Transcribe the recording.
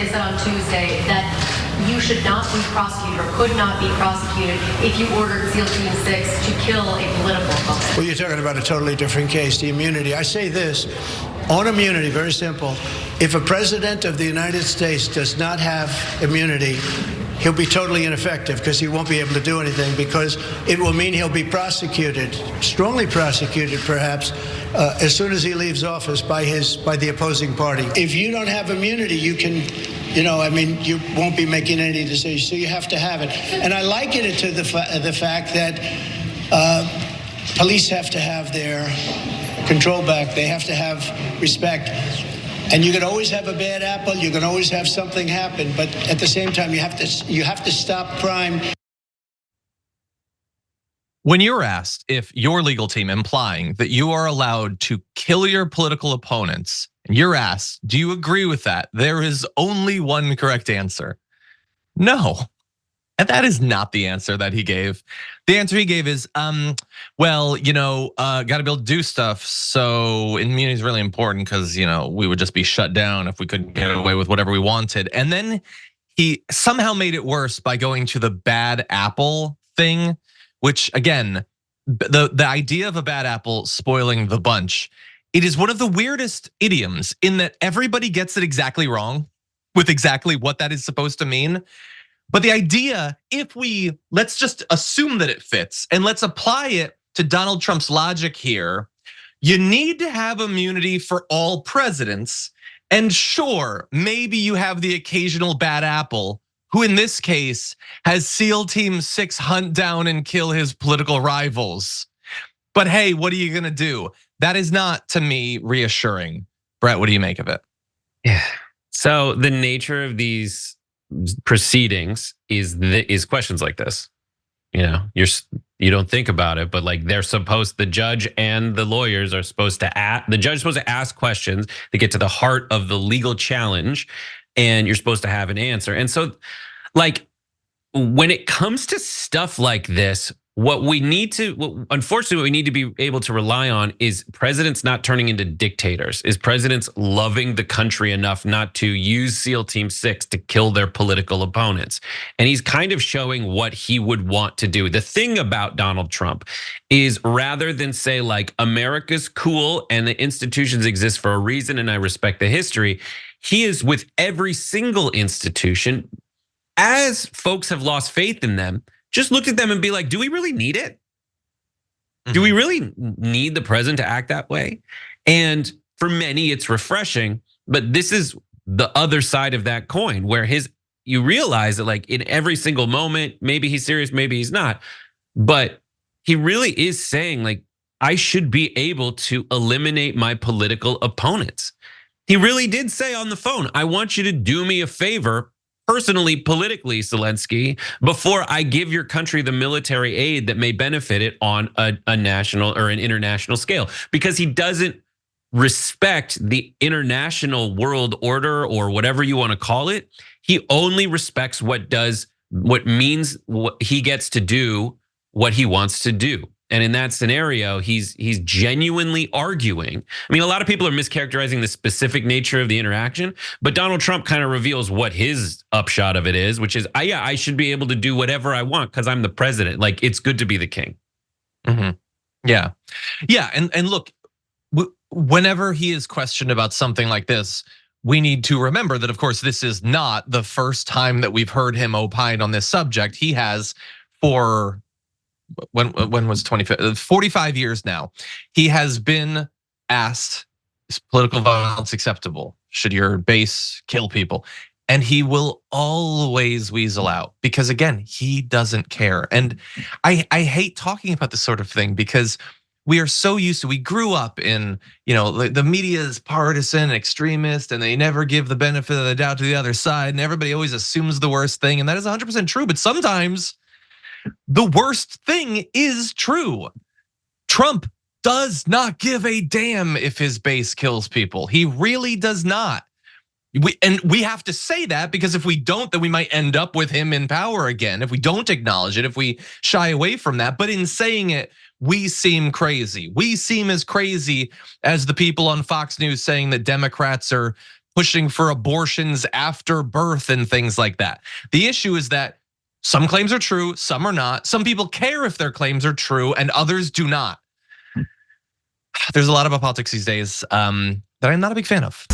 they said on Tuesday that you should not be prosecuted or could not be prosecuted if you ordered SEAL Team 6 to kill a political opponent. Well, you're talking about a totally different case, the immunity. I say this, on immunity, very simple. If a president of the United States does not have immunity, he'll be totally ineffective because he won't be able to do anything, because it will mean he'll be prosecuted, strongly prosecuted perhaps, as soon as he leaves office by the opposing party. If you don't have immunity, you can, you won't be making any decisions, so you have to have it. And I liken it to the fact that police have to have their control back. They have to have respect. And you can always have a bad apple. You can always have something happen. But at the same time, you have to stop crime. When you're asked if your legal team, implying that you are allowed to kill your political opponents, and you're asked, do you agree with that? There is only one correct answer. No. And that is not the answer that he gave. The answer he gave is, got to be able to do stuff. So immunity is really important because, we would just be shut down if we couldn't get away with whatever we wanted. And then he somehow made it worse by going to the bad apple thing, which again, the idea of a bad apple spoiling the bunch, it is one of the weirdest idioms in that everybody gets it exactly wrong with exactly what that is supposed to mean. But the idea, let's just assume that it fits and let's apply it to Donald Trump's logic here. You need to have immunity for all presidents. And sure, maybe you have the occasional bad apple who in this case has SEAL Team 6 hunt down and kill his political rivals. But hey, what are you gonna do? That is not, to me, reassuring. Brett, what do you make of it? Yeah, so the nature of these proceedings is questions like this. You don't think about it, but like the judge and the lawyers are supposed to the judge is supposed to ask questions to get to the heart of the legal challenge, and you're supposed to have an answer. And so, like, when it comes to stuff like this, unfortunately, what we need to be able to rely on is presidents not turning into dictators, is presidents loving the country enough not to use SEAL Team 6 to kill their political opponents. And he's kind of showing what he would want to do. The thing about Donald Trump is, rather than say like America's cool and the institutions exist for a reason and I respect the history, he is with every single institution, as folks have lost faith in them, just looked at them and be like, do we really need it? Do we really need the president to act that way? And for many, it's refreshing, but this is the other side of that coin, where you realize that like in every single moment, maybe he's serious, maybe he's not, but he really is saying like, I should be able to eliminate my political opponents. He really did say on the phone, I want you to do me a favor, personally, politically, Zelensky, before I give your country the military aid that may benefit it on a national or an international scale, because he doesn't respect the international world order or whatever you want to call it. He only respects what means what he gets to do what he wants to do. And in that scenario, he's genuinely arguing. I mean, a lot of people are mischaracterizing the specific nature of the interaction, but Donald Trump kind of reveals what his upshot of it is, which is, I should be able to do whatever I want because I'm the president. Like, it's good to be the king. Yeah, and look, whenever he is questioned about something like this, we need to remember that, of course, this is not the first time that we've heard him opine on this subject. He has for when was 45 years now. He has been asked, is political violence acceptable? Should your base kill people? And he will always weasel out because, again, he doesn't care. And I hate talking about this sort of thing because we are so used to, we grew up in, the media is partisan, extremist, and they never give the benefit of the doubt to the other side. And everybody always assumes the worst thing. And that is 100% true. But sometimes the worst thing is true. Trump does not give a damn if his base kills people. He really does not. We have to say that because if we don't, then we might end up with him in power again. If we don't acknowledge it, if we shy away from that. But in saying it, we seem crazy. We seem as crazy as the people on Fox News saying that Democrats are pushing for abortions after birth and things like that. The issue is that some claims are true, some are not. Some people care if their claims are true and others do not. There's a lot about politics these days that I'm not a big fan of.